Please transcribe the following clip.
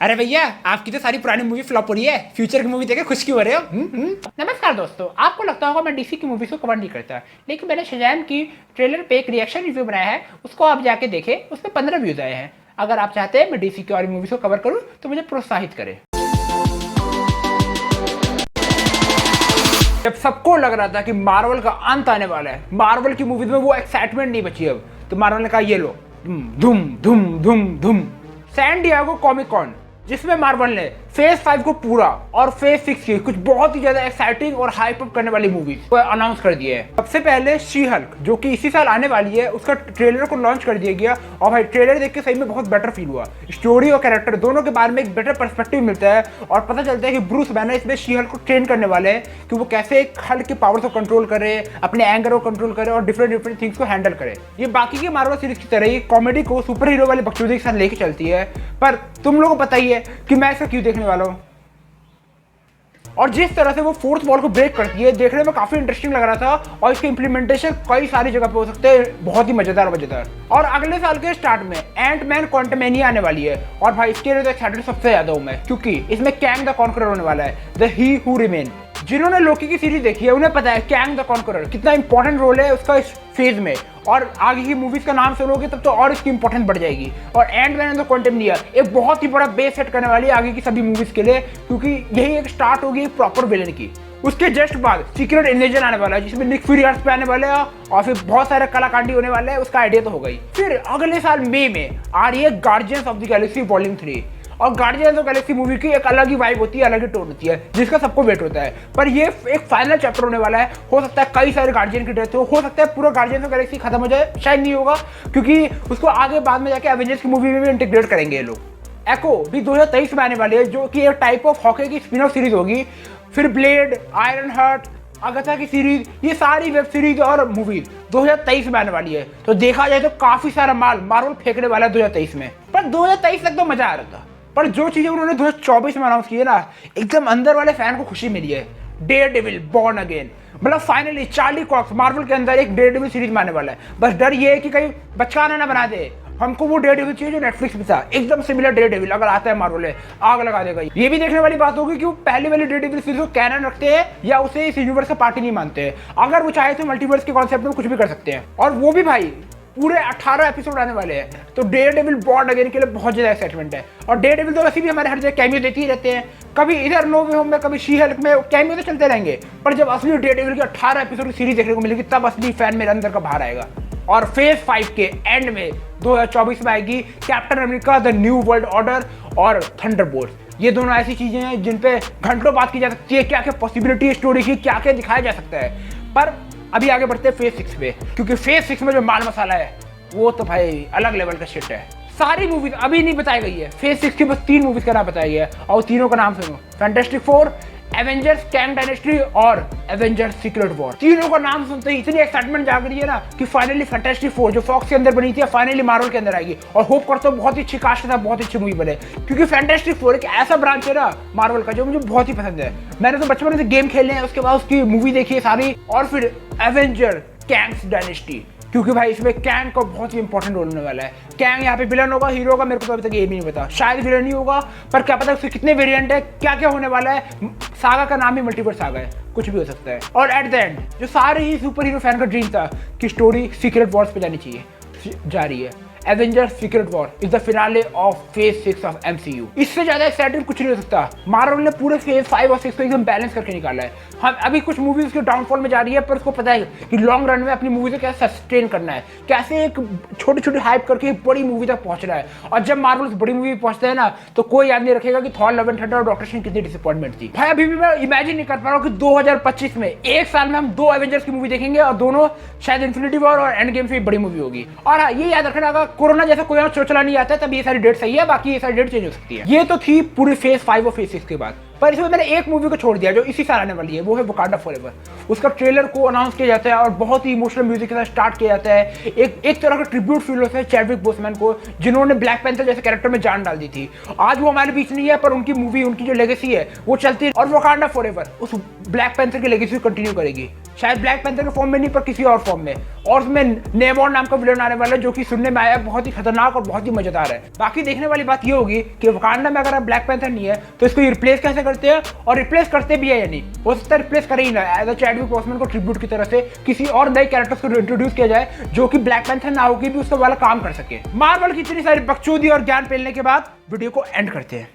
अरे भैया, आपकी तो सारी पुरानी मूवी फ्लॉप हो रही है, फ्यूचर की मूवी देखे खुश क्यों हो रहे हो? नमस्कार दोस्तों, आपको लगता होगा मैं डीसी की मूवीज को कवर नहीं करता, लेकिन मैंने शज़ैम की ट्रेलर पे एक रिएक्शन रिव्यू बनाया है, उसको आप जाके देखें, उसमें 15 व्यूज आए हैं। अगर आप चाहते हैं मैं डीसी की और मूवीज को कवर करूँ तो मुझे प्रोत्साहित करें। जब सबको लग रहा था कि मार्वल का अंत आने वाला है, मार्वल की मूवीज में वो एक्साइटमेंट नहीं बची अब, तो मार्वल ने कहा ये लो, धूम धूम धूम धूम सैन डिएगो कॉमिक कॉन, जिसमें मार्वल ने फेज 5 को पूरा और फेज 6 की कुछ बहुत ही ज्यादा एक्साइटिंग और हाइप अप करने वाली मूवीज को अनाउंस कर दिए है। सबसे पहले शी हल्क, जो कि इसी साल आने वाली है, उसका ट्रेलर को लॉन्च कर दिया गया और भाई ट्रेलर देख के सही में बहुत बेटर फील हुआ। स्टोरी और कैरेक्टर दोनों के बारे में एक बेटर पर्सपेक्टिव मिलता है और पता चलता है कि ब्रूस बैनर इसमें शी हल्क को ट्रेन करने वाले हैं कि वो कैसे एक हल्क के पावर्स को कंट्रोल करे, अपने एंगर को कंट्रोल करे और डिफरेंट थिंग्स को हैंडल करे। ये बाकी के मार्वल सीरीज की तरह ही कॉमेडी को सुपर हीरो वाले बकचोदी के साथ लेके चलती है, पर तुम लोगों को पता ही है कि मैं इसका क्यों देखने वाला हूँ। और जिस तरह से वो फोर्थ वॉल को ब्रेक करती है, देखने में काफी इंटरेस्टिंग लग रहा था और इसके इंप्लीमेंटेशन कई सारी जगह पे हो सकते हैं, बहुत ही मजेदार। और अगले साल के स्टार्ट में एंटमैन क्वांटमेनिया आने वाली है और भाई इसके लिए तो एक्साइटेड सबसे ज्यादा हूं मैं, क्योंकि इसमें कैंग द कॉन्करर होने वाला है, द ही हु रिमेन। जिन्होंने लोकी की सीरीज देखी है उन्हें पता है कैंग द कॉन्करर कितना इंपॉर्टेंट रोल है उसका इस फेज में, और आगे की मूवीज का नाम सुनोगे तब तो और इसकी इंपॉर्टेंस बढ़ जाएगी। और एंटमैन एंड द क्वांटमेनिया एक बहुत ही बड़ा बेस सेट करने वाली है आगे की सभी मूवीज के लिए, क्योंकि यही एक स्टार्ट होगी प्रॉपर विलेन की। उसके जस्ट बाद सीक्रेट इन्वेजन आने वाला है, जिसमें निक फ्यूरी अर्थ पे आने वाले हैं और फिर बहुत सारे कलाकांडी होने वाले हैं, उसका आइडिया तो हो गई। फिर अगले साल मई में आ रही है guardians of the Galaxy volume 3, और गार्डियंस ऑफ गैलेक्सी मूवी की एक अलग ही वाइब होती है, अलग ही टोन होती है, जिसका सबको वेट होता है। पर ये एक फाइनल चैप्टर होने वाला है, हो सकता है कई सारे गार्डियन की डेथ हो सकता है पूरा गार्डियंस ऑफ गैलेक्सी खत्म हो जाए, शायद नहीं होगा, क्योंकि उसको आगे बाद में जाके एवेंजर्स की मूवी में भी इंटीग्रेट करेंगे ये लोग। एको भी 2023 में आने वाली है, जो कि एक टाइप ऑफ हॉकी की स्पिन ऑफ सीरीज होगी। फिर ब्लेड, आयरन हार्ट, अगाथा की सीरीज, ये सारी वेब सीरीज और मूवीज 2023 में आने वाली है। तो देखा जाए तो काफी सारा माल मार्वल फेंकने वाला है 2023 में। पर 2023 तक तो मजा आ रहा था, पर जो चीजें उन्होंने 2024 में अनाउंस की है ना, एकदम अंदर वाले फैन को खुशी मिली है। डेयरडेविल बॉर्न अगेन, मतलब फाइनली चार्ली कॉक्स मार्वल के अंदर एक डेयरडेविल सीरीज में आने वाला है। बस डर ये है कि कहीं बचकाना ना बना दे, हमको वो डेयरडेविल चाहिए जो नेटफ्लिक्स पे था, एकदम सिमिलर डेयरडेविल अगर आता है मार्वल में आग लगा देगा। ये भी देखने वाली बात होगी कि वो पहले वाली डेयरडेविल सीरीज को कैनन रखते हैं या उसे इस यूनिवर्स का पार्टी नहीं मानते हैं। अगर वो चाहे तो मल्टीवर्स के कॉन्सेप्ट में कुछ भी कर सकते हैं, और वो भी भाई पूरे 18 एपिसोड आने वाले हैं। तो डेयरडेविल बॉर्न अगेन के लिए बहुत ज्यादा एक्साइटमेंट है। और डेयरडेविल तो वैसे भी हमारे हर जगह कैमियो देते ही रहते हैं, कभी इधर नो वे होम में, कभी शी हल्क में, कैमियो तो चलते रहेंगे। पर जब असली डेयरडेविल की 18 एपिसोड की सीरीज देखने को मिलेगी, तब असली फैन मेरे अंदर का बाहर आएगा। और फेज 5 के एंड में 2024 में आएगी captain America the new world order और थंडरबोल्ट। ये दोनों ऐसी चीजें हैं जिन पे घंटों बात की जा सकती है, क्या क्या पॉसिबिलिटी स्टोरी की, क्या क्या दिखाया जा सकता है। पर अभी आगे बढ़ते हैं फेज 6 पे, क्योंकि फेज 6 में जो माल मसाला है वो तो भाई अलग लेवल का शिट है। सारी मूवीज अभी नहीं बताई गई है, फेज 6 की बस 3 मूवीज का नाम बताया गया है, और तीनों का नाम सुनो, fantastic four, Avengers Kang dynasty और एवेंजर्स सीक्रेट वॉर। तीनों का नाम सुनते ही इतनी एक्साइटमेंट जाग रही है ना कि फाइनली फैंटास्टिक फोर जो फॉक्स के अंदर बनी थी फाइनली मार्वल के अंदर आएगी। और होप करता हूँ बहुत ही अच्छी कास्ट के साथ बहुत अच्छी मूवी बने, क्योंकि फैंटास्टिक फोर एक ऐसा ब्रांच है ना मार्वल का जो मुझे बहुत ही पसंद है। मैंने तो बचपन से गेम खेले हैं, उसके बाद उसकी मूवी देखी है सारी। और फिर एवेंजर कैंग्स डायनेस्टी, क्योंकि भाई इसमें कैंग का बहुत ही इंपॉर्टेंट रोल होने वाला है। कैंग यहाँ पे विलन होगा, हीरो होगा, मेरे को तो अभी तक ये भी नहीं पता, शायद विलन ही होगा, पर क्या पता उसके कितने वेरिएंट है, क्या क्या होने वाला है। सागा का नाम ही मल्टीवर्स सागा है, कुछ भी हो सकता है। और एट द एंड जो सारे ही सुपर हीरो फैन का ड्रीम था कि स्टोरी सीक्रेट वॉर्स पे जानी चाहिए, जा रही है। Avengers secret war is the finale of phase 6 of MCU। इससे ज्यादा एक्साइटेड कुछ नहीं हो सकता। मार्वल ने पूरे फेज 5 और 6 को एकदम बैलेंस करके निकाला है। हम अभी कुछ मूवीज के डाउनफॉल में जा रही है, पर उसको पता है कि लॉन्ग रन में अपनी मूवी को कैसे सस्टेन करना है, कैसे एक छोटी छोटी हाइप करके एक बड़ी मूवी तक पहुंचना है। और जब मार्वल उस बड़ी मूवी पहुंचता है ना, तो कोई याद नहीं रखेगा कि थॉर लव एंड थंडर और डॉक्टर स्ट्रेंज कितनी डिसअपॉइंटमेंट थी। भाई अभी भी मैं इमेजिन नहीं कर पा रहा हूँ कि 2025 में एक साल में हम 2 एवेंजर्स की मूवी देखेंगे, और दोनों शायद इन्फिनिटी वॉर और एंड गेम से बड़ी मूवी होगी। और हाँ, ये याद रखना, अगर कोरोना जैसा कोई चोचला नहीं आता है तब ये सारी डेट सही है, बाकी ये सारी डेट चेंज हो सकती है। ये तो थी पूरी फेज 5 और फेज 6 के बाद। पर इसमें मैंने एक मूवी को छोड़ दिया जो इसी साल आने वाली है, वो है वकांडा फॉरएवर। उसका ट्रेलर को अनाउंस किया जाता है और बहुत ही इमोशनल म्यूजिक के साथ स्टार्ट किया जाता है। एक तरह का ट्रिब्यूट फील होता है चैडविक बोसमैन को, जिन्होंने ब्लैक पैंथर जैसे कैरेक्टर में जान डाल दी थी। आज वो हमारे बीच नहीं है, पर उनकी मूवी, उनकी जो लेगेसी है वो चलती है, और वकांडा फॉरएवर उस ब्लैक पैंथर की लेगेसी को कंटिन्यू करेगी। शायद ब्लैक पैंथर के फॉर्म में नहीं पर किसी और फॉर्म में। और उसमें नेमोर नाम का विलन आने वाला है जो कि सुनने में आया बहुत ही खतरनाक और बहुत ही मजेदार है। बाकी देखने वाली बात ये होगी कि वकांडा में अगर ब्लैक पैंथर नहीं है तो इसको रिप्लेस कैसे करते हैं और रिप्लेस करते भी है या नहीं। हो सकता है रिप्लेस करे ही ना, एज अ चैडविक बॉसमैन को ट्रिब्यूट की तरह से किसी और नए कैरेक्टर्स को इंट्रोड्यूस किया जाए जो कि ब्लैक पैंथर ना होगी भी उसका वाला काम कर सके। मार्वल की इतनी सारी बकचोदी और ज्ञान फैलने के बाद वीडियो को एंड करते हैं।